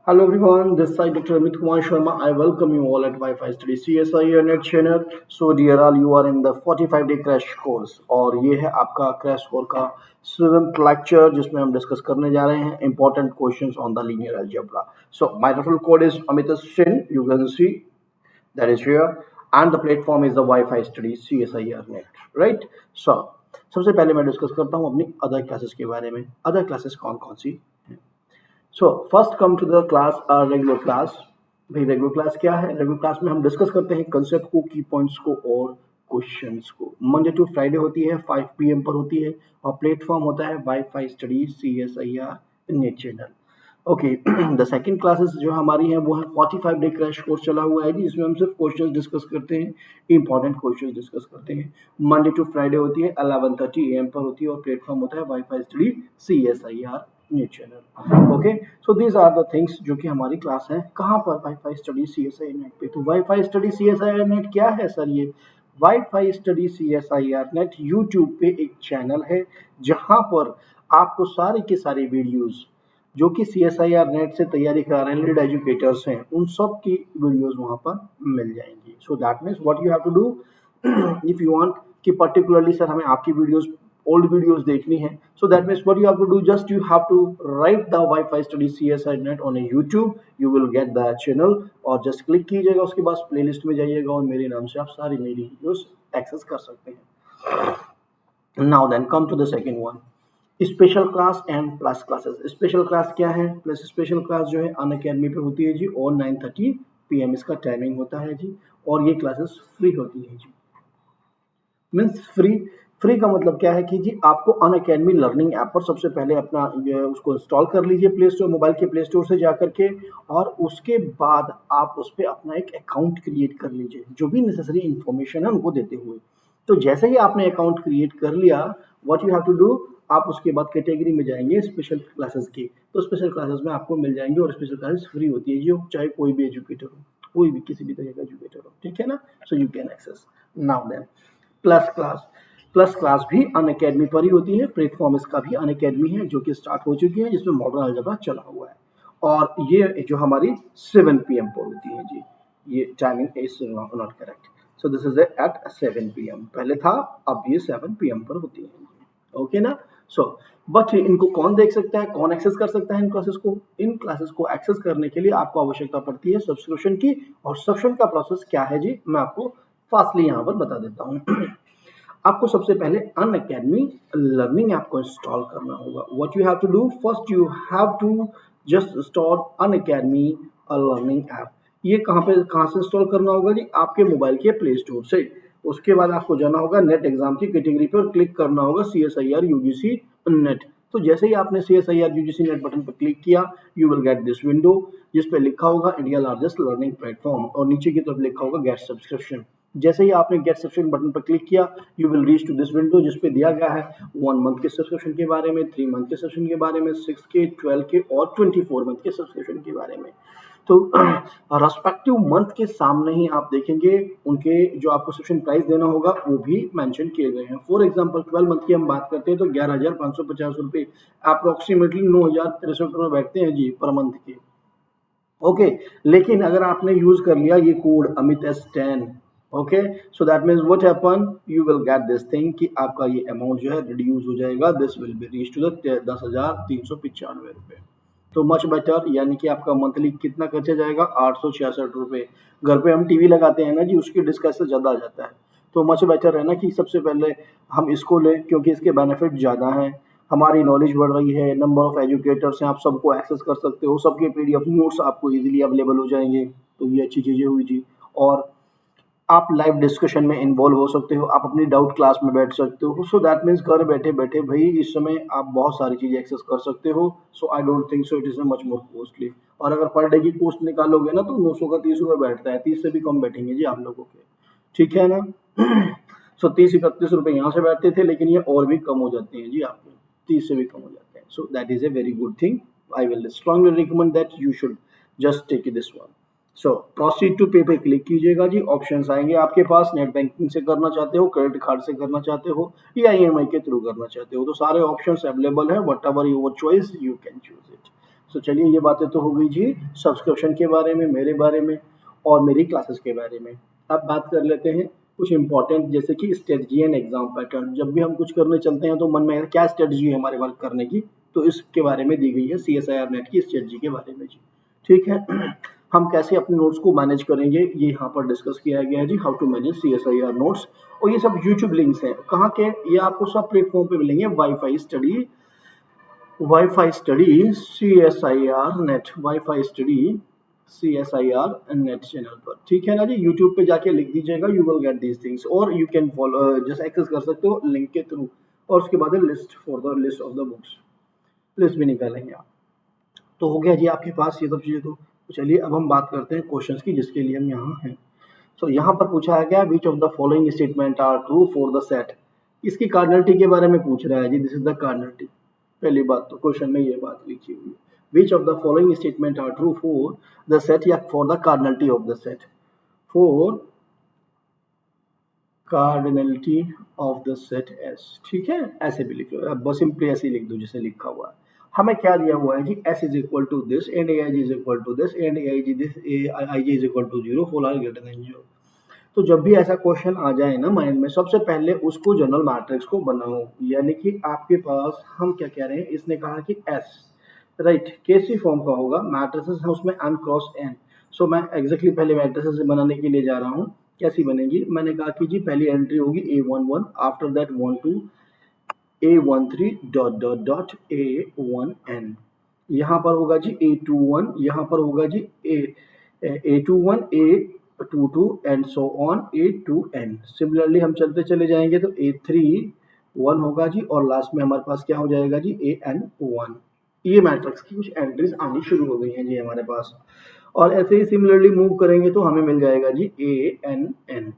Hello everyone, this side Dr. Amit Kumar Sharma. I welcome you all at Wi-Fi Study CSI Net channel. So dear all, you are in the 45-day crash course और ये है आपका crash course का 7th lecture जिसमें हम discuss करने जा रहे हैं important questions on the linear algebra. So my referral code is Amit Sin. You can see that is here and the platform is the Wi-Fi Study CSIR Net. Right? So सबसे पहले मैं discuss करता हूँ अपनी other classes के बारे में. Other classes कौन कौन सी हैं? So first come to the class regular class. भाई रेगुलर क्लास क्या है? रेगुलर क्लास में हम डिस्कस करते हैं कंसेप्ट को, की पॉइंट्स को और क्वेश्चंस को. मंडे टू फ्राइडे होती है, 5 PM पर होती है और प्लेटफॉर्म होता है Wifi study CSIR net channel. Okay. The second classes जो हमारी हैं वो है 45 डे क्रैश कोर्स चला हुआ है जी, जिसमें हम सिर्फ क्वेश्चंस डिस्कस करते हैं, इंपॉर्टेंट क्वेश्चंस डिस्कस करते हैं. मंडे टू फ्राइडे होती है, 11:30 AM पर होती है और प्लेटफॉर्म होता है Wifi study CSIR net channel. Okay. So these are the things जो कि हमारी क्लास है. कहाँ पर? वाईफाई स्टडी CSI नेट पे. तो वाईफाई स्टडी CSIR नेट क्या है सर? ये wifi study CSIR net YouTube पे एक चैनल है जहां पर आपको सारे के सारे वीडियोस जो कि CSIR नेट से तैयारी करा रहे हैं, लीड एजुकेटर्स हैं, उन सब की वीडियोस वहां पर मिल जाएंगी. So that means what you have to do if you want कि पर्टिकुलरली सर हमें आपकी वीडियोस, ओल्ड वीडियोस देखनी है, so that means what you have to do, just you have to write the Wi-Fi study CSI net on a YouTube. You will get the channel और just click कीजिएगा, उसके बाद playlist में जाइएगा और मेरे नाम से आप सारी मेरी वीडियोस एक्सेस कर सकते हैं. Now then come to the second one, special class and plus classes. Special class क्या है? प्लस स्पेशल क्लास जो है अनअकैडमी पे होती है जी और 9:30 PM इसका टाइमिंग होता है जी और ये क्लासेस फ्री होती है जी. Means free. फ्री का मतलब क्या है कि जी आपको अनअकैडमी लर्निंग ऐप पर सबसे पहले अपना ये उसको इंस्टॉल कर लीजिए प्ले स्टोर, मोबाइल के प्ले स्टोर से जा करके, और उसके बाद आप उस पर अपना एक अकाउंट क्रिएट कर लीजिए जो भी नेसेसरी इंफॉर्मेशन है उनको देते हुए. तो जैसे ही आपने अकाउंट क्रिएट कर लिया, what you have to do, आप उसके बाद कैटेगरी में जाएंगे स्पेशल क्लासेस की. तो स्पेशल क्लासेस में आपको मिल जाएंगे और स्पेशल क्लासेस फ्री होती है, जो चाहे कोई भी एजुकेटर हो, कोई भी किसी भी तरह का एजुकेटर हो, ठीक है ना. So you can access. Now then plus class. Plus class भी अनअकैडमी पर ही होती है. प्लेटफॉर्म इसका भी अनअकैडमी है जो कि स्टार्ट हो चुकी है, जिसमें मॉडर्न अलजेब्रा चला हुआ है और ये जो हमारी 7 PM पर होती है जी. ये timing is not correct. So this is at 7 PM. पहले था, अब ये 7 PM पर होती है. ओके ना. सो बट इनको कौन देख सकता है, कौन एक्सेस कर सकता है इन क्लासेस को? इन क्लासेस को एक्सेस करने के लिए आपको आवश्यकता पड़ती है सब्सक्रिप्शन की. और सब्सक्रिप्शन का प्रोसेस क्या है जी, मैं आपको फास्टली यहाँ पर बता देता हूँ. आपको सबसे पहले अनअकैडमी लर्निंग ऐप को इंस्टॉल करना होगा. What you have to do, first you have to just install Unacademy learning app. ये कहाँ से इंस्टॉल करना होगा जी? आपके मोबाइल के प्ले स्टोर से. उसके बाद आपको जाना होगा नेट एग्जाम की कैटेगरी पर, क्लिक करना होगा CSIR UGC नेट. तो जैसे ही आपने CSIR UGC नेट बटन पर क्लिक किया, you will get this window जिस पे लिखा होगा इंडिया लार्जेस्ट लर्निंग प्लेटफॉर्म और नीचे की तरफ लिखा होगा गेट सब्सक्रिप्शन. जैसे ही आपने गेट सब्सक्रिप्शन बटन पर क्लिक किया, you will reach to this window जिस पे दिया गया है 1 मंथ के सब्सक्रिप्शन के बारे में, 3 मंथ के सब्सक्रिप्शन के बारे में, 6 के, 12 के और 24 मंथ के सब्सक्रिप्शन के बारे में. तो रेस्पेक्टिव मंथ के सामने ही आप देखेंगे उनके जो आपको सब्सक्रिप्शन प्राइस देना होगा वो भी मेंशन किए गए हैं. फॉर एग्जांपल 12 मंथ की हम बात करते हैं तो 11,550 रुपए, अप्रोक्सीमेटली 9,063 रुपए बैठते हैं जी पर मंथ के. ओके. लेकिन अगर आपने यूज कर लिया ये code Amit S10, okay, so that means what happen, you will get this thing कि आपका ये अमाउंट जो है रिड्यूस हो जाएगा. This will be reach to the 10,395 रुपए. तो मच बेटर, यानी कि आपका मंथली कितना खर्चा जाएगा? 866 रुपए. घर पे हम टीवी लगाते हैं ना जी, उसकी डिस्क से ज्यादा आ जाता है. तो मच बेटर है ना कि सबसे पहले हम इसको लें क्योंकि इसके बेनिफिट ज्यादा हैं. हमारी नॉलेज बढ़ रही है, नंबर ऑफ एजुकेटर्स हैं, आप सबको एक्सेस कर सकते हो, सबके PDF नोट्स आपको इजीली अवेलेबल हो जाएंगे. तो ये अच्छी चीजें हुई जी. और आप लाइव डिस्कशन में इन्वॉल्व हो सकते हो, आप अपनी डाउट क्लास में बैठ सकते हो. सो दैट मीन्स घर बैठे बैठे भाई इस समय आप बहुत सारी चीजें एक्सेस कर सकते हो. So I don't think so it is much more costly. और अगर पर डे की कॉस्ट निकालोगे ना तो 900 का 30 रुपये बैठता है, 30 से भी कम बैठेंगे जी आप लोगों के, ठीक है ना. सो 30-31 रुपए यहाँ से बैठते थे, लेकिन ये और भी कम हो जाते हैं जी आपके, 30 से भी कम हो जाते हैं. So that is a very good thing. I will strongly recommend that you should just take this one. So proceed to pay पे क्लिक कीजिएगा जी. ऑप्शंस आएंगे आपके पास, नेट बैंकिंग से करना चाहते हो, क्रेडिट कार्ड से करना चाहते हो या EMI के थ्रू करना चाहते हो, तो सारे ऑप्शंस अवेलेबल है. What ever your choice you can choose it. तो चलिए ये बातें तो हो गई जी सब्सक्रिप्शन के बारे में, मेरे बारे में और मेरी क्लासेस के बारे में। अब बात कर लेते हैं कुछ इंपॉर्टेंट जैसे कि स्ट्रेटजी एंड एग्जाम पैटर्न। जब भी हम कुछ करने चलते हैं तो मन में क्या स्ट्रेटजी है हमारे वर्क करने की, तो इसके बारे में दी गई है CSIR नेट की स्ट्रेटजी के बारे में जी। ठीक है, हम कैसे अपने नोट्स को मैनेज करेंगे ये यहाँ पर डिस्कस किया गया है जी, how to manage CSIR notes. और ये सब यूट्यूब लिंक्स हैं, कहाँ के, ये आपको सब प्लेटफॉर्म पे मिलेंगे। Wifi study CSIR net, wifi study CSIR net channel पर, ठीक है ना जी। यूट्यूब पे जाके लिख दीजिएगा, you will get these things, और यू कैन फॉलो जैसे एक्सेस कर सकते हो लिंक के थ्रू। और उसके बाद list for the list of the books, list भी निकालेंगे आप। तो हो गया जी आपके पास ये सब चीजें। तो चलिए अब हम बात करते हैं क्वेश्चंस की, जिसके लिए हम यहाँ हैं। तो यहाँ पर पूछा गया which of the following statement are true for the set. इसकी कार्डिनलिटी के बारे में पूछ रहा है जी, दिस इज द कार्डिनलिटी। पहली बात तो क्वेश्चन में ये बात लिखी हुई है, which of the following statement are true for the set या for the cardinality of the set. For cardinality of the set S, ठीक है, ऐसे भी लिख लो, अब बस सिंपली ऐसे ही लिख दो जैसे लिखा हुआ है। हमें क्या दिया हुआ है जी, s is equal to this and aij is equal to this and aij is equal to 0 for r greater than 0। तो जब भी ऐसा क्वेश्चन आ जाए ना माइंड में, सबसे पहले उसको जनरल मैट्रिक्स को बनाओ। यानी कि आपके पास हम क्या कह रहे हैं, इसने कहा कि s राइट कैसी फॉर्म का होगा, मैट्रिसेस है उसमें n क्रॉस n। सो मैं एग्जैक्टली पहले मैट्रिसेस बनाने के लिए जा रहा हूँ। कैसी बनेगी, मैंने कहा कि जी पहली एंट्री होगी A11, after that 12 A13 dot dot dot A1n। यहाँ पर होगा जी A21, यहाँ पर होगा जी A21 A22 and so on A2n। Similarly हम चलते चले जाएंगे तो A31 होगा जी, और लास्ट में हमारे पास क्या हो जाएगा जी AN1। ये मैट्रिक्स की कुछ एंट्रीज आनी शुरू हो गई हैं जी हमारे पास। और ऐसे ही सिमिलरली मूव करेंगे तो हमें मिल जाएगा जी ANN,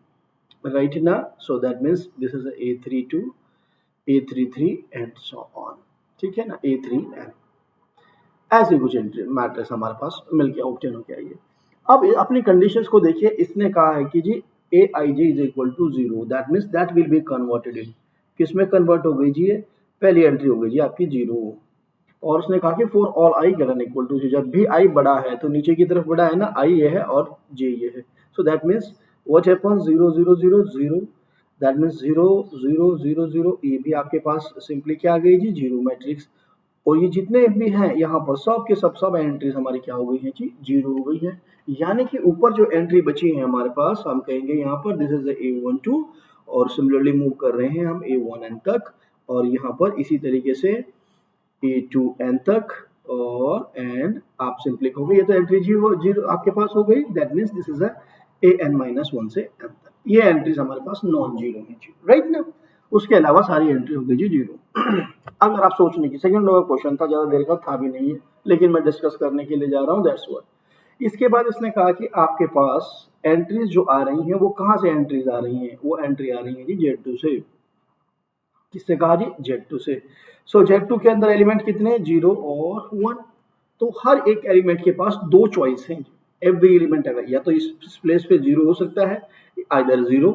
राइट ना। So that means this is A32 A33 and so on, ठीक है ना, A3n। ऐसी कुछ एंट्री मैट्रिक्स हमारे पास मिल गया, ऑब्टेन हो गया ये। अब अपनी कंडीशंस को देखिए, इसने कहा है कि जी aij is equal to 0, that means that will be converted in, किसमें कन्वर्ट हो गई जी, ये पहली एंट्री हो गई जी आपकी 0। और उसने कहा कि for all i greater equal to 0, जब भी आई बड़ा है तो नीचे की तरफ बड़ा है ना, आई ये है और जे ये है। सो that means what happens 0 0 0 0, that means 0 0 0 0, ये भी आपके पास सिंपली क्या आ गई जी 0 मैट्रिक्स। और ये जितने भी हैं यहाँ पर सब के सब एंट्रीज हमारी क्या हो गई है जी 0 हो गई है। यानी कि ऊपर जो एंट्री बची है हमारे पास, हम कहेंगे यहाँ पर दिस इज A12, और सिमिलरली मूव कर रहे हैं हम A1n तक, और यहाँ पर इसी तरीके से A2n तक, और एंड आप सिंपली कहोगे ये तो एंट्री जीरो आपके पास हो गई, that means this is AN-1 से n तक। ये एंट्रीज हमारे पास नॉन जीरो है जी, राइट ना। उसके अलावा सारी एंट्री हो गई जी 0। अगर आप सोचने की सेकंड नंबर क्वेश्चन था, ज्यादा देर का था भी नहीं है, लेकिन मैं डिस्कस करने के लिए जा रहा हूँ, दैट्स व्हाट। इसके बाद इसने कहा कि आपके पास एंट्रीज जो आ रही हैं वो कहाँ से एंट्रीज आ रही हैं, वो एंट्री आ रही है जी Z2 से। किससे कहा जी Z2 से। सो Z2 के अंदर एलिमेंट कितने, 0 और 1। तो हर एक एलिमेंट के पास दो चॉइस हैं। एवरी एलिमेंट अगर या तो इस प्लेस पे 0 हो सकता है, आइदर 0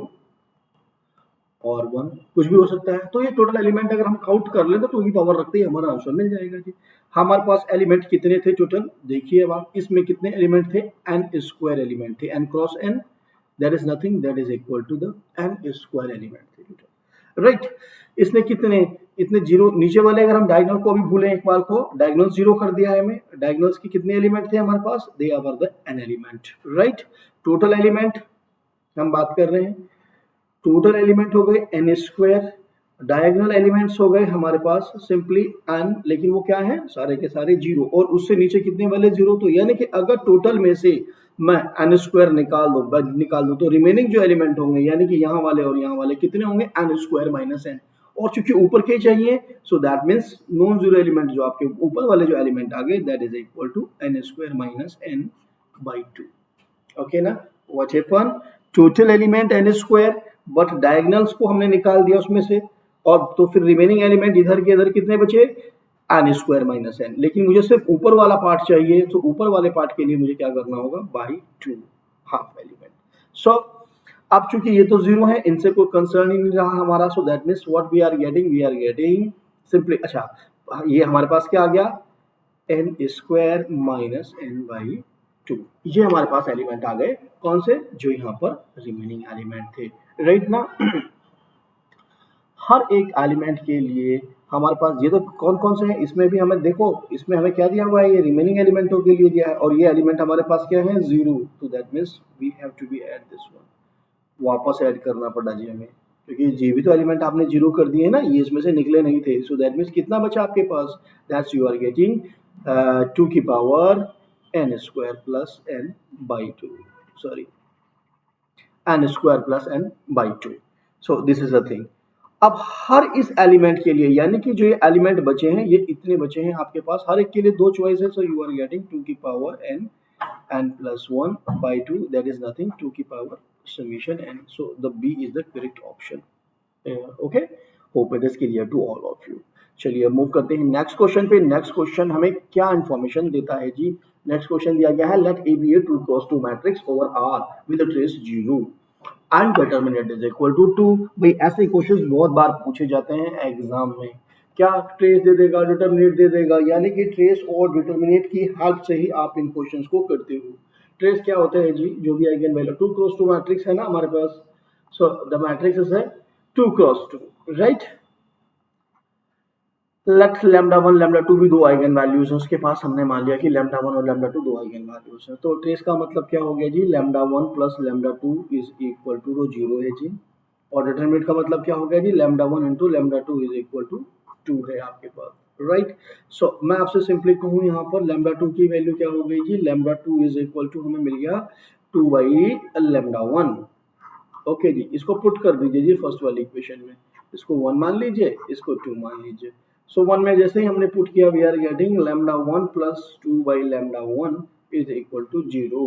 और 1, कुछ भी हो सकता है। तो ये टोटल एलिमेंट अगर हम काउंट कर लें तो 2 की पावर रखते ही हमारा आंसर मिल जाएगा जी। हमारे पास एलिमेंट कितने थे टोटल, देखिए अब आप, इसमें कितने एलिमेंट थे, n स्क्वायर एलिमेंट थे, n cross n, that is nothing, that is equal to the n square element थे टोटल, राइट। इसने कितने, इतने 0 नीचे वाले, अगर हम डायगोनल को अभी भूलें एक बार को, डायगोनल 0 कर दिया है हमें। डायगोनल्स के कितने एलिमेंट थे हमारे पास, they are the n element, right. Total element हम बात कर रहे हैं, टोटल एलिमेंट हो गए n स्क्वायर, डायगोनल एलिमेंट्स हो गए हमारे पास सिंपली n, लेकिन वो क्या है, सारे के सारे 0, और उससे नीचे कितने वाले 0। तो यानी कि अगर टोटल में से मैं n स्क्वायर निकाल दूं तो रिमेनिंग जो एलिमेंट होंगे, यानी कि यहाँ वाले और यहाँ वाले कितने होंगे, n स्क्वायर माइनस n। और चूंकि ऊपर के चाहिए, so that means non zero element जो आपके ऊपर वाले जो एलिमेंट आ गए, that is equal to n square minus n by 2। Okay ना, what happen, total element n square, but diagonals को हमने निकाल दिया उसमें से, और तो फिर रिमेनिंग एलिमेंट इधर के इधर कितने बचे, n स्क्वायर माइनस n। लेकिन मुझे सिर्फ ऊपर वाला पार्ट चाहिए, तो ऊपर वाले पार्ट के लिए मुझे क्या करना होगा, बाई 2 हाफ एलिमेंट। सो अब चूंकि ये तो 0 है, इनसे कोई कंसर्न ही नहीं रहा हमारा, so that means what we are getting simply, अच्छा ये हमारे पास क्या आ गया, n square minus N by 2। ये हमारे पास एलिमेंट आ गए, कौन से, जो यहाँ पर रिमेनिंग एलिमेंट थे, राइट ना। हर एक एलिमेंट के लिए हमारे पास ये तो कौन कौन से हैं, इसमें भी हमें देखो, इसमें हमें क्या दिया हुआ है, ये रिमेनिंग एलिमेंटों के लिए दिया है, और ये एलिमेंट हमारे पास क्या है, 0, तो that means we have to be add this one, वापस ऐड करना पड़ा जी हमें, क्योंकि ये भी तो एलिमेंट आपने 0 कर दिए ना, ये इसमें से निकले नहीं थे, सो दैट मीन्स कितना बचा आपके पास, दैट्स यू आर गेटिंग 2 की power n square plus n by 2, sorry n square plus n by 2। So this is the thing. अब हर इस एलिमेंट के लिए, यानी कि जो ये एलिमेंट बचे हैं, ये इतने बचे हैं आपके पास, हर एक के लिए दो चॉइस है, सो यू आर गेटिंग 2 की power n plus 1 by 2, that is nothing, 2 की power summation n, so the B is the correct option। okay, hope it is clear to all of you। चलिए move करते हैं next question पे। Next question हमें क्या information देता है जी, next question दिया गया है, let a be a 2x2 matrix over R with trace 0 and determinant is equal to 2। भाई ऐसे क्वेश्चन बहुत बार पूछे जाते हैं एग्जाम में, क्या ट्रेस दे देगा, डिटरमिनेट दे देगा, यानी कि ट्रेस और डिटरमिनेट की हेल्प से ही आप इन क्वेश्चंस को करते हो। ट्रेस क्या होता है जी, जो भी आइगन वैल्यू 2x2 मैट्रिक्स है ना हमारे पास, सो द मैट्रिक्स इज है 2x2, right. Late lambda 1 lambda 2 भी दो आइगन वैल्यूज हैं उसके पास, हमने मान लिया कि लैम्डा 1 और लैम्डा 2 दो आइगन वैल्यूज हैं, तो ट्रेस का मतलब क्या हो गया जी, lambda 1 plus lambda 2 is equal to 0 है जी, और डिटरमिनेंट का मतलब क्या हो गया जी, lambda 1 into lambda 2 is equal to 2 है आपके पास, राइट। सो मैं आपसे सिंपली कहूँ यहाँ पर लैम्डा 2 की वैल्यू क्या हो गई जी, लैम्डा 2 इज इक्वल टू हमें मिल गया 2 बाई लैम्डा 1। ओके जी, इसको पुट कर दीजिए जी फर्स्ट वाली इक्वेशन में, इसको 1 मान लीजिए, इसको 2 मान लीजिए। सो 1 में जैसे ही हमने पुट किया, we are getting lambda 1 plus 2 by lambda 1 is equal to 0।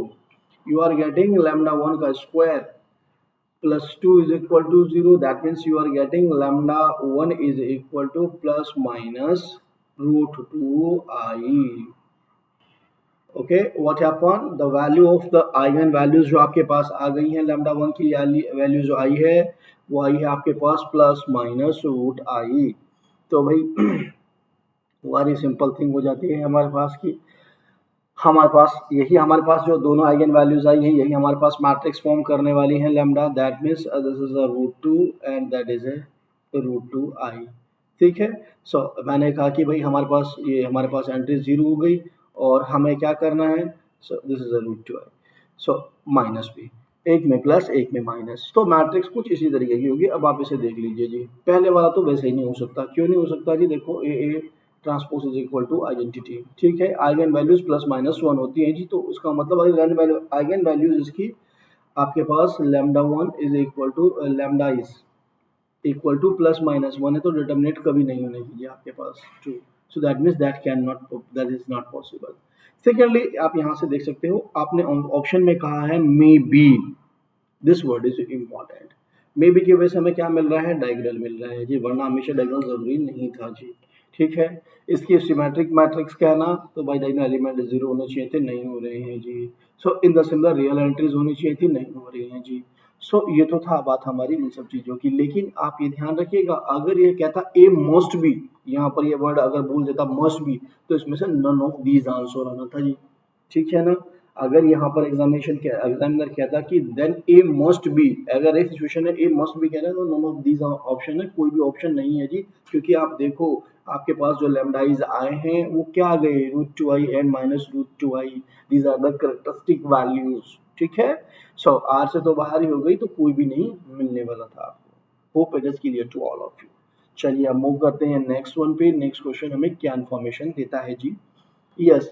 You are getting lambda 1 का square plus 2 is equal to 0, that means you are getting lambda 1 is equal to plus minus root 2 I। okay, what happened, the value of the eigen values जो आपके पास आ गई हैं, lambda 1 की value जो आई है वो आई है आपके पास प्लस माइनस रूट आई। तो भाई हमारी सिंपल थिंग हो जाती है हमारे पास की, हमारे पास यही, हमारे पास जो दोनों आइगन वैल्यूज आई हैं यही हमारे पास मैट्रिक्स फॉर्म करने वाली हैं lambda, that means this is a root 2 and that is a root 2 i. ठीक है, सो मैंने कहा कि भाई हमारे पास ये हमारे पास एंट्री 0 हो गई और हमें क्या करना है, so this is a root 2 i, so minus b, एक में प्लस एक में माइनस, तो मैट्रिक्स कुछ इसी तरीके की होगी। अब आप इसे देख लीजिए जी, पहले वाला तो वैसे ही नहीं हो सकता, क्यों नहीं हो सकता जी, देखो a transpose is equal to identity, ठीक है, आइगन वैल्यूज प्लस माइनस 1 होती हैं जी, तो उसका मतलब आइगन वैल्यूज इसकी आपके पास lambda 1 is equal to lambda is equal to plus minus 1 है, तो डिटरमिनेट कभी नहीं होने की आपके पास 2, so that means that can not, that is not possible. Secondly आप यहाँ से देख सकते हो, आपने ऑप्शन में कहा है may be, this word is important, may be की वजह से हमें क्या मिल रहा है, डायगोनल मिल रहा है जी, वरना हमेशा डायगोनल जरूरी नहीं था जी, ठीक है। इसकी सिमेट्रिक मैट्रिक्स कहना, तो बाई डायगोनल एलिमेंट 0 होने चाहिए थे, नहीं हो रहे हैं जी। So in the similar real entries होनी चाहिए थी, नहीं हो रही हैं जी। सो ये तो था बात हमारी इन सब चीजों की, लेकिन आप ये ध्यान रखिएगा, अगर ये कहता ए मस्ट बी, यहाँ पर ये वर्ड अगर बोल देता मस्ट बी, तो इसमें से नन ऑफ दीज आंसर आना था जी, ठीक है ना। अगर यहाँ पर एग्जामिनर कहता कि देन ए मस्ट बी, अगर एक सिचुएशन है ए मस्ट बी कह रहा है, तो नन ऑफ दीज ऑप्शन है, कोई भी ऑप्शन नहीं है जी, क्योंकि आप देखो आपके पास जो लैम्डाइज आए हैं वो क्या आ गए, root 2 i and minus root 2 i, these are the characteristic values, ठीक है। सो आर से तो बाहर ही हो गई, तो कोई भी नहीं मिलने वाला था आपको। Hope it is clear to all of you. चलिए अब मूव करते हैं नेक्स्ट वन पे। नेक्स्ट क्वेश्चन हमें क्या इन्फॉर्मेशन देता है जी, yes,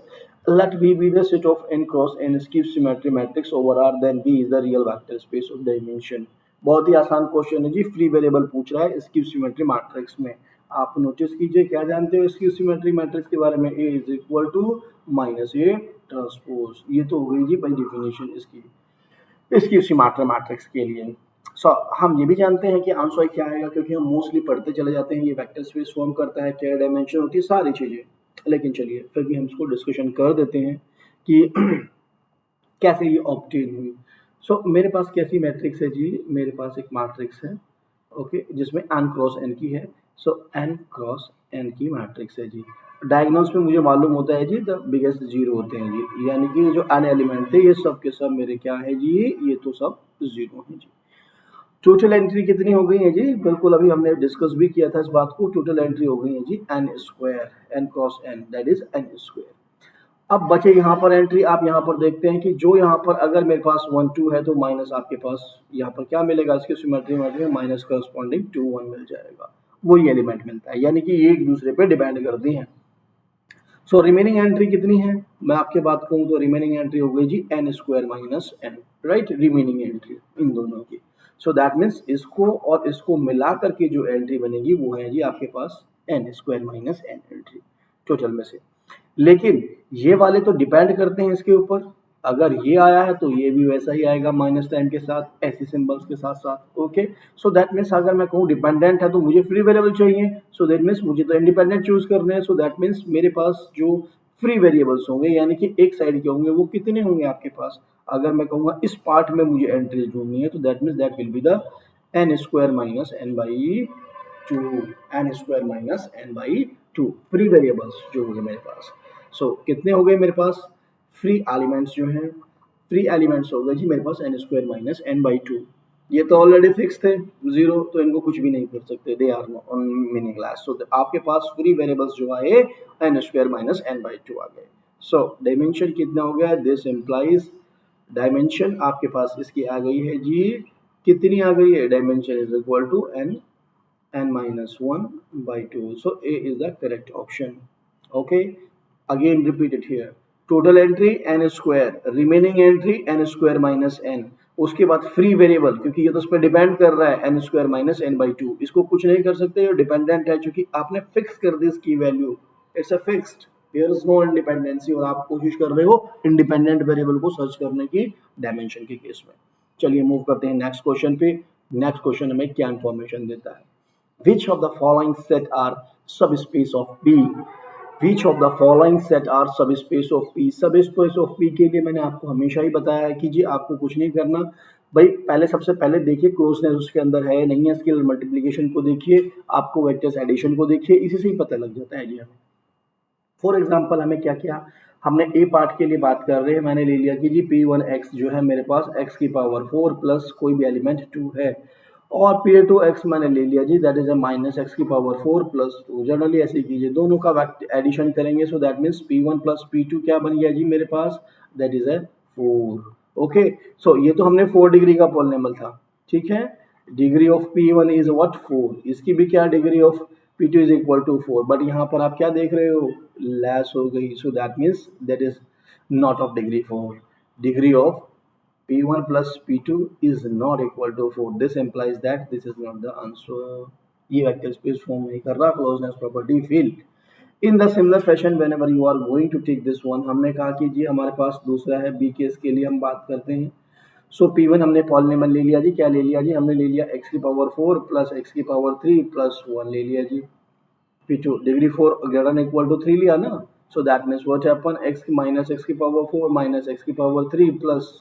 let V be the set of n cross n skewed symmetry matrix over R, then V is the real vector space of dimension। बहुत ही आसान क्वेश्चन है जी, फ्री वेरिएबल पूछ रहा है स्क्यू सिमेट्री मैट्रिक्स में। आप नोटिस कीजिए, क्या जानते हो स्क्यू सिमेट्री मैट्रिक्स के बारे में, A is equal to minus A transpose, ये तो हो गई जी बाई डेफिनेशन इसकी स्क्यू सिमेट्री मैट्रिक्स के लिए। हम ये भी जानते हैं कि आंसर क्या आएगा, क्योंकि हम मोस्टली पढ़ते चले जाते हैं, ये वेक्टर स्पेस फॉर्म करता है, क्या डायमेंशन होती है, सारी चीजें, लेकिन चलिए फिर भी हम इसको डिस्कशन कर देते हैं कि कैसे ये ऑब्टेन हुई। मेरे पास कैसी मैट्रिक्स है जी, मेरे पास एक मैट्रिक्स है, ओके, जिसमें n क्रॉस n की है, n क्रॉस n की मैट्रिक्स है जी। डायगोनल्स में मुझे मालूम होता है जी द बिगेस्ट जीरो होते हैं जी, यानी कि ये जो n एलिमेंट थे ये सब के सब मेरे क्या है जी, ये तो सब जीरो है जी। टोटल एंट्री कितनी हो गई है जी, बिल्कुल अभी हमने डिस्कस भी किया था इस बात को। टोटल एंट्री हो गई है जी N square, N cross N that is N square. अब बचे यहाँ पर एंट्री, आप यहाँ पर देखते हैं कि जो यहाँ पर अगर मेरे पास 1 2 है तो माइनस आपके पास यहाँ पर क्या मिलेगा, इसके सिमेट्री में माइनस करस्पॉन्डिंग 2 1 मिल जाएगा, वही एलिमेंट मिलता है, यानी कि ये एक दूसरे पे डिपेंड करती हैं। सो रिमेनिंग एंट्री कितनी है, मैं आपके बात कहूँ तो रिमेनिंग एंट्री हो गई जी N square minus N, right, remaining entry इन दोनों की। सो दैट मीन्स इसको और इसको मिला करके जो एंट्री बनेगी वो है जी आपके पास N square minus N entry total में से। लेकिन ये वाले तो डिपेंड करते हैं इसके ऊपर, अगर ये आया है तो ये भी वैसा ही आएगा माइनस टाइम के साथ, ऐसे सिंबल्स के साथ साथ। ओके, सो दैट मीन्स अगर मैं कहूँ डिपेंडेंट है तो मुझे फ्री वेरिएबल चाहिए, सो दैट मीन्स मुझे तो इंडिपेंडेंट चूज करने हैं। सो दैट मीन्स मेरे पास जो फ्री वेरिएबल्स होंगे यानी कि एक साइड के होंगे वो कितने होंगे आपके पास, अगर मैं कहूँगा इस पार्ट में मुझे एंट्रीज ढूंढनी है तो that means that will be the n square minus N by two, n square minus N by two free variables जो होंगे मेरे पास। सो कितने हो गए मेरे पास फ्री एलिमेंट्स जो हैं, फ्री एलिमेंट्स हो गए जी मेरे पास N square minus N by two. ये तो ऑलरेडी फिक्स थे जीरो, तो इनको कुछ भी नहीं कर सकते, they are on meaningless. So आपके पास फ्री वेरिएबल्स जो आए N square minus N by two आ गए। सो डायमेंशन कितना हो गया, दिस इम्प्लाइज डायमेंशन आपके पास इसकी आ गई है जी, कितनी आ गई है, dimension is equal to n n minus 1 by 2. So A is the correct option. Okay, again repeat it here. Total entry n square, remaining entry n square minus n, उसके बाद फ्री वेरिएबल क्योंकि ये तो उस पर depend कर रहा है n square minus N by two, इसको कुछ नहीं कर सकते, ये डिपेंडेंट है क्योंकि आपने फिक्स कर दी इसकी value, it's a fixed, there is no independency, और आप कोशिश कर रहे हो इंडिपेंडेंट वेरिएबल को सर्च करने की डायमेंशन के केस में। चलिए मूव करते हैं नेक्स्ट क्वेश्चन पे। नेक्स्ट क्वेश्चन हमें क्या इंफॉर्मेशन देता है, which of the following set are subspace of P? Which of the following set are subspace of P? Subspace of P के लिए मैंने आपको हमेशा ही बताया है कि जी आपको कुछ नहीं करना भाई, पहले सबसे पहले देखिए क्लोजनेस उसके अंदर है नहीं है, स्केलर मल्टीप्लिकेशन को देखिए, आपको वेक्टर्स एडिशन को देखिए, इसी से ही पता लग जाता है जी हमें। फॉर एग्जाम्पल हमें क्या किया, हमने ए पार्ट के लिए बात कर रहे हैं, मैंने ले लिया कि जी पी वन एक्स जो है मेरे पास एक्स की पावर 4 प्लस कोई भी एलिमेंट 2 है, और पी टू एक्स मैंने ले लिया जी that is A minus X की पावर 4 प्लस 2। जनरली ऐसे कीजिए, दोनों का एडिशन करेंगे, so that means P one plus P two क्या बन गया जी मेरे पास, that is A 4। Okay, so ये तो हमने 4 डिग्री का पॉलिनोमियल था, ठीक है, degree of P one is what 4, इसकी भी क्या degree of P2 is equal to 4, but यहाँ पर आप क्या देख रहे हो, लेस हो गई, सो that means that is not of degree 4, degree of P1 plus P2 is not equal to 4, this implies that this is not the answer, ये वेक्टर स्पेस फॉर्म नहीं कर रहा, closeness property field. In the similar fashion whenever you are going to take this one, हमने कहा कि जी हमारे पास दूसरा है बी केस के लिए हम बात करते हैं। सो P1 हमने पॉलिनोमियल ले लिया जी, क्या ले लिया जी, हमने ले लिया x की पावर 4 प्लस x की पावर 3 प्लस 1 ले लिया जी। P2 degree 4 greater than equal to 3 लिया ना, so that means what happen, x minus x की पावर 4 माइनस x की पावर 3 प्लस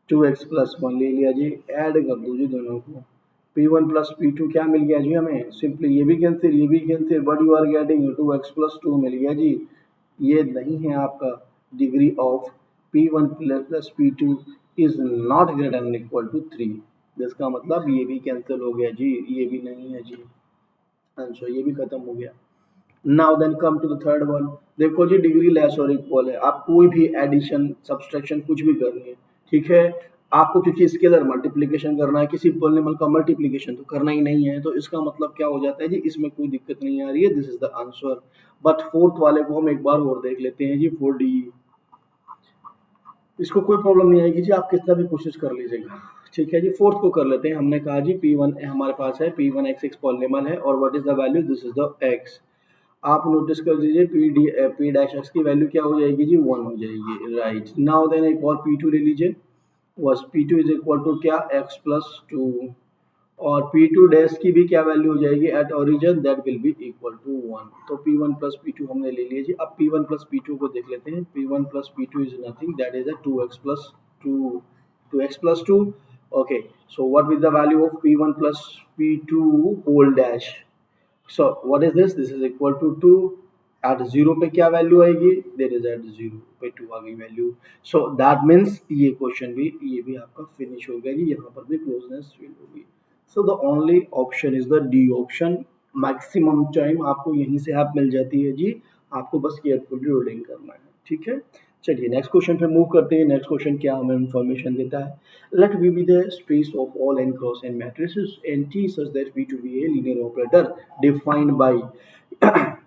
2x प्लस 1 ले लिया जी, ऐड कर दो जी दोनों को, P1 प्लस P2 क्या मिल गया जी हमें, सिंपली ये भी कैंसिल ये भी cancel, but you are getting 2x plus 2 मिल गया जी। ये नहीं है आपका degree of P1 plus P2 is not greater than equal to 3, जिसका मतलब ये भी कैंसिल हो गया जी, ये भी नहीं है जी आंसर, ये भी खत्म हो गया। Now then come to the third one, देखो जी डिग्री लेस और इक्वल है, आप कोई भी एडिशन सब्सट्रैक्शन कुछ भी करनी है, ठीक है, आपको क्योंकि स्केलर मल्टीप्लिकेशन करना है, किसी पॉलिनोमियल का मल्टीप्लिकेशन तो करना ही नहीं है, तो इसका मतलब क्या हो जाता है जी, इसमें कोई दिक्कत नहीं आ रही है, this is the answer. But fourth वाले को हम एक बार और देख लेते हैं जी, 4D, इसको कोई प्रॉब्लम नहीं आएगी जी, आप कितना भी कोशिश कर लीजिएगा, ठीक है जी। फोर्थ को कर लेते हैं, हमने कहा जी P1 हमारे पास है, P1 x पॉलिनोमियल है, और what is the value, this is the x। आप नोटिस कर दीजिए पी डैश एक्स की वैल्यू क्या हो जाएगी जी, 1 हो जाएगी, राइट। नाउ देन एक और P2 ले लीजिए, बस P2 इज इक्वल टू क्या, x प्लस 2, और P2 डैश की भी क्या वैल्यू हो जाएगी at origin, that will be equal to 1। तो P1 प्लस P2 हमने ले लिया जी, अब P1 प्लस P2 को देख लेते हैं, P1 plus P2 is nothing, that is 2x plus 2, 2x plus 2। Okay, so what is the value of P1 plus P2 whole dash, so what is this, this is equal to 2, at zero पे क्या value आएगी, there is eight zero पे 2 आ गई value. So that means ये question भी, ये भी आपका फिनिश हो गया जी, यहाँ पर भी क्लोजनेस फील होगी। So the only option is the D option. Maximum time आपको यहीं से हेल्प मिल जाती है जी, आपको बस केयरफुली रीडिंग करना है, ठीक है। चलिए नेक्स्ट क्वेश्चन पे मूव करते हैं। नेक्स्ट क्वेश्चन क्या हमें इंफॉर्मेशन देता है, let V be the space of all n cross n matrices and T such that V to be a linear operator defined by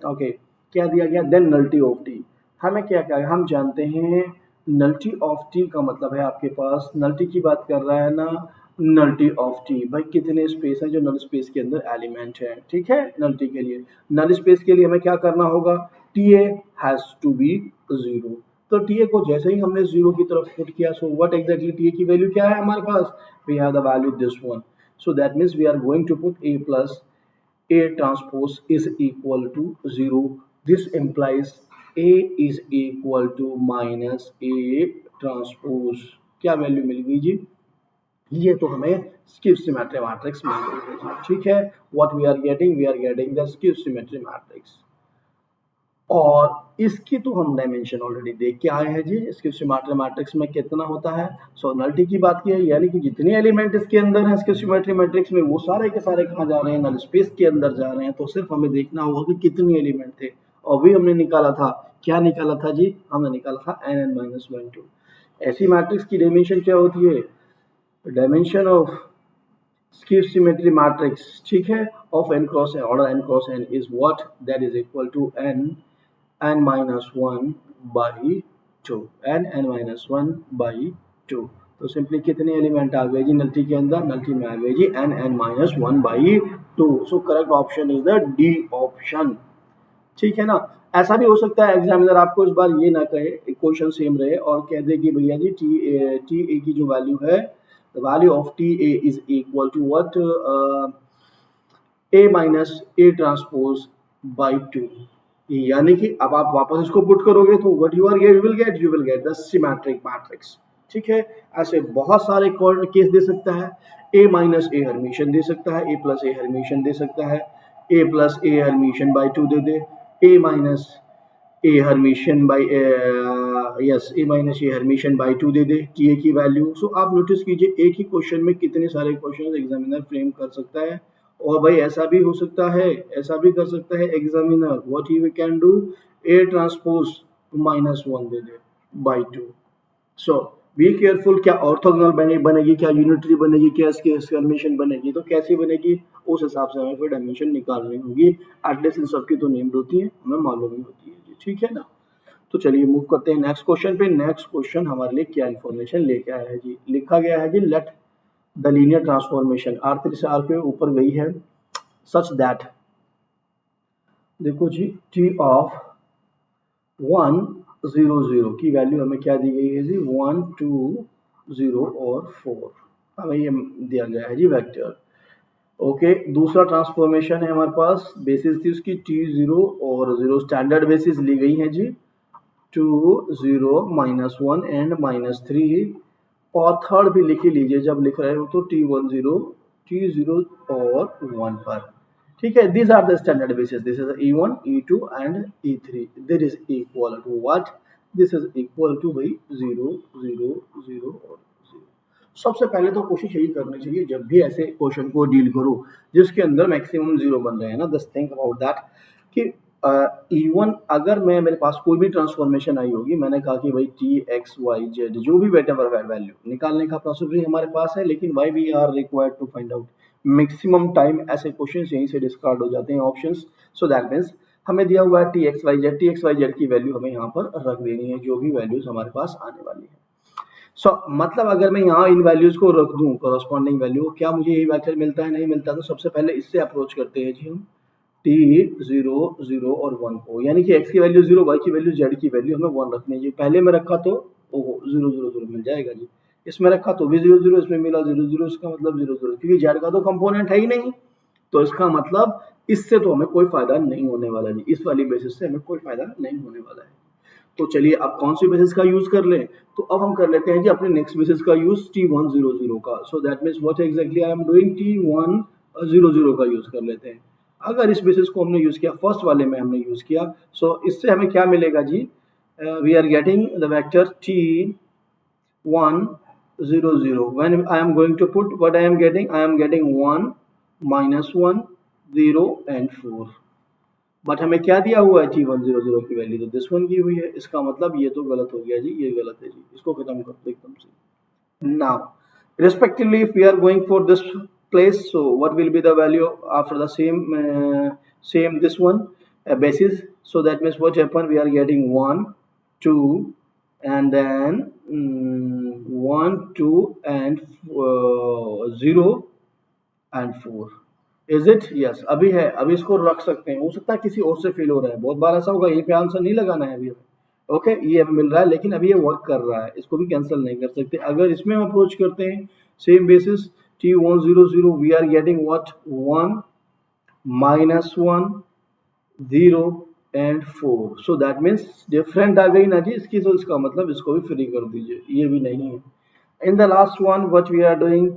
okay, क्या दिया गया, देन नल्टी ऑफ टी। हमें क्या क्या हम जानते हैं, नल्टी ऑफ टी का मतलब है आपके पास, नल्टी की बात कर रहा है ना, नल्टी ऑफ टी भाई कितने स्पेस है जो नल स्पेस के अंदर एलिमेंट है, ठीक है। नल्टी के लिए, नल स्पेस के लिए हमें क्या करना होगा, T A has to be zero. तो टी ए को जैसे ही हमने जीरो की तरफ पुट किया, so what exactly T A की वैल्यू क्या है हमारे पास, we have the value this one. So that means we are going to put A plus A transpose is equal to 0. This implies A is equal to minus A transpose। क्या value मिल गई जी, ये तो हमें skew symmetry matrix मिल गई है जी, ठीक है। What we are getting the skew symmetry matrix. और इसकी तो हम डायमेंशन ऑलरेडी देख के आए हैं जी, इसके सिमेट्री मैट्रिक्स में कितना होता है। सो नल्टी की बात की है, यानी कि जितने एलिमेंट इसके अंदर हैं इसके सिमेट्री मैट्रिक्स में, वो सारे के सारे कहाँ जा रहे हैं, नल स्पेस के अंदर जा रहे हैं। तो सिर्फ हमें देखना होगा कि कितने एलिमेंट थे, और भी हमने निकाला था, क्या निकाला था जी, हमने निकाला था n(n-1)2। ऐसी मैट्रिक्स की डायमेंशन क्या होती है, dimension of skew symmetry matrix, ठीक है, of n cross n, order n cross n is what, that is equal to n(n-1)2 n(n-1)2। तो सिंपली कितने एलिमेंट आ गए जी नल्टी के अंदर, नल्टी में आ गए जी n(n-1)2। So correct option is the D option, ठीक है ना। ऐसा भी हो सकता है एग्जामिनर आपको इस बार ये ना कहे, क्वेश्चन सेम रहे और कह दे कि भैया जी टी ए की जो वैल्यू है, the value of T A is equal to what, A minus A transpose by 2। यानी कि अब आप वापस इसको पुट करोगे तो what you will get the symmetric matrix, ठीक है। ऐसे बहुत सारे केस दे सकता है, ए माइनस ए हर्मिशन दे सकता है, ए प्लस ए हर्मिशन दे सकता है, A plus A Hermitian by 2 दे दे, A minus A Hermitian by yes A minus A Hermitian by 2 दे दे टी ए की वैल्यू। सो आप नोटिस कीजिए एक ही क्वेश्चन में कितने सारे क्वेश्चन एग्जामिनर फ्रेम कर सकता है। और भाई ऐसा भी हो सकता है, ऐसा भी कर सकता है examiner, what he can do, A transpose -1 they they by 2। So be careful, क्या ऑर्थोगोनल बनेगी, क्या यूनिटरी बनेगी, क्या इसकी हर्मिशन बनेगी, तो कैसी बनेगी उस हिसाब से हमें फिर डायमेंशन निकालनी होगी। एटलीस्ट इन सबकी तो नेम्ड होती है, हमें मालूम ही होती है जी, ठीक है ना। तो चलिए मूव करते हैं नेक्स्ट क्वेश्चन पे। नेक्स्ट क्वेश्चन हमारे लिए क्या इन्फॉर्मेशन लेके आया है जी, लिखा गया है जी let the linear transformation R3 से R के ऊपर गई है, सच दैट, देखो जी टी ऑफ 1 0 0 की वैल्यू हमें क्या दी गई है जी, 1 2 0 और 4 हमें ये दिया गया है जी वेक्टर। ओके, दूसरा ट्रांसफॉर्मेशन है हमारे पास, बेसिस थी उसकी T0 और 0 स्टैंडर्ड बेसिस ली गई है जी, 2 0 -1 एंड -3। और थर्ड भी लिख ही लीजिए जब लिख रहे हो तो T10 T0 और 1 पर, ठीक है। these are the standard bases, this is E1 E2 and E3, this is equal to what, this is equal to भाई 0 0 0 और 0। सबसे पहले तो कोशिश यही करनी चाहिए जब भी ऐसे क्वेश्चन को डील करो जिसके अंदर मैक्सिमम 0 बन रहे हैं ना, जस्ट थिंक अबाउट दैट कि E1 अगर मैं मेरे पास कोई भी ट्रांसफॉर्मेशन आई होगी, मैंने कहा कि भाई टी एक्स वाई जेड जो भी वेटेवर वैल्यू निकालने का प्रोसेस भी हमारे पास है, लेकिन why we are required to find out maximum time ऐसे क्वेश्चंस यहीं से डिस्कार्ड हो जाते हैं ऑप्शंस। सो दैट मीन्स हमें दिया हुआ है टी एक्स वाई जेड की वैल्यू हमें यहाँ पर रख देनी है, जो भी वैल्यूज हमारे पास आने वाली है। सो मतलब अगर मैं यहाँ इन वैल्यूज को रख दूं कॉरस्पॉन्डिंग वैल्यू, क्या मुझे यही वेक्टर मिलता है, नहीं मिलता। तो सबसे पहले इससे अप्रोच करते हैं जी हम, T0 0 और 1 को, यानी कि x की वैल्यू 0, y की वैल्यू, z की वैल्यू हमें 1 रखनी है। पहले में रखा तो ओहो 0 0 0 मिल जाएगा जी, इसमें रखा तो भी 0 0, इसमें मिला 0 0, इसका मतलब 0 0, क्योंकि z का तो कंपोनेंट है ही नहीं, तो इसका मतलब इससे तो हमें कोई फायदा नहीं होने वाला जी, इस वाली बेसिस से हमें कोई फायदा नहीं होने वाला है। तो चलिए अब कौन सी बेसिस का यूज कर लें, तो अब हम कर लेते हैं जी अपने नेक्स्ट बेसिस का यूज T1 0 0 का। सो that means what exactly I am doing, T1 0 0 का यूज कर लेते हैं। अगर इस बेसिस को हमने यूज किया, फर्स्ट वाले में हमने यूज किया, सो इससे हमें क्या मिलेगा जी, we are getting the vector t1 0 0. When I am going to put, what I am getting, I am getting 1 -1 0 and 4. But हमें क्या दिया हुआ है, t100 की वैल्यू तो दिस वन की हुई है, इसका मतलब ये तो गलत हो गया जी, ये गलत है जी, इसको खत्म कर दो एकदम से। Now respectively if we are going for this place, so what will be the value after the same this one basis, so that means what happen, we are getting 1 2 and then 1 2 and 0 and 4, is it, yes अभी है, अभी इसको रख सकते हैं, हो सकता है किसी और से फेल हो रहा है, बहुत बार ऐसा होगा, यही पे आंसर नहीं लगाना है अभी हमें, ओके ये हमें मिल रहा है लेकिन अभी ये वर्क कर रहा है, इसको भी कैंसिल नहीं कर सकते। अगर इसमें हम अप्रोच करते हैं same basis t100 we are getting what 1 -1 0 and 4, so that means different आ गई ना जी इसकी, तो इसका मतलब इसको भी फ्री कर दीजिए, ये भी नहीं है। In the last one what we are doing,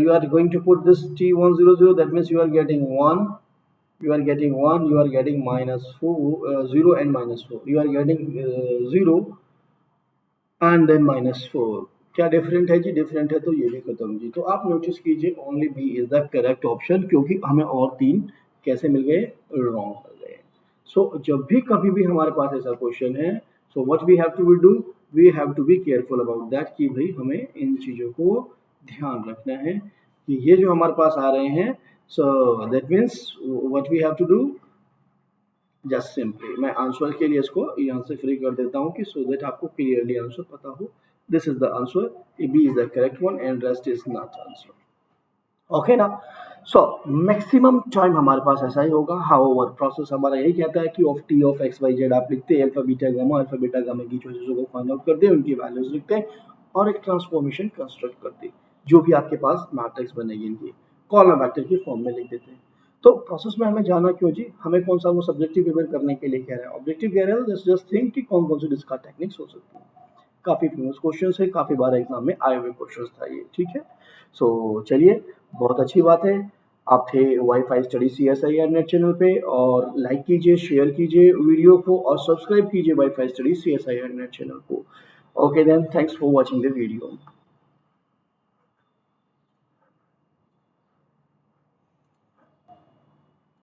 you are going to put this t100, that means you are getting 1, you are getting 1, you are getting -4 0 and -4, you are getting 0 and then -4, क्या different है जी, different है तो ये भी खत्म जी। तो आप notice कीजिए only B is the correct option, क्योंकि हमें और 3 कैसे मिल गए, रॉन्ग मिल गए। सो जब भी कभी भी हमारे पास ऐसा क्वेश्चन है, so what we have to do, we have to be careful about that, कि भाई हमें इन चीज़ों को ध्यान रखना है कि ये जो हमारे पास आ रहे हैं, so that means what we have to do, just simply मैं आंसर के लिए इसको यहाँ से फ्री कर देता हूँ कि सो दैट आपको क्लियरली आंसर पता हो। This is the answer, B is the correct one and rest is not answer, okay ना। सो मैक्सिमम टाइम हमारे पास ऐसा ही होगा, हाउएवर प्रोसेस हमारा यही कहता है कि of T of X Y Z आप लिखते हैं, अल्फा बीटा गामा की चॉइसेस को फाइंड आउट करते हैं, उनकी वैल्यूज लिखते हैं और एक ट्रांसफॉर्मेशन कंस्ट्रक्ट करते हैं, जो भी आपके पास मैट्रिक्स बनेगी इनकी कॉलम वेक्टर की फॉर्म में लिख देते हैं। तो प्रोसेस में हमें जाना क्यों जी, हमें कौन सा वो सब्जेक्टिव पेपर करने के लिए कह रहा है, ऑब्जेक्टिव कह रहा है, जस्ट थिंक कि कौन कौन सी डिस्का टेक्निक्स हो सकती है, काफी फेमस क्वेश्चन है, काफी बार एग्जाम में आए हुए क्वेश्चन था ये, ठीक है। सो चलिए, बहुत अच्छी बात है, आप थे wifi study CSIR net channel पे, और लाइक कीजिए, शेयर कीजिए वीडियो को और सब्सक्राइब कीजिए WiFi study CSIR net channel को। Okay then, thanks for watching the video.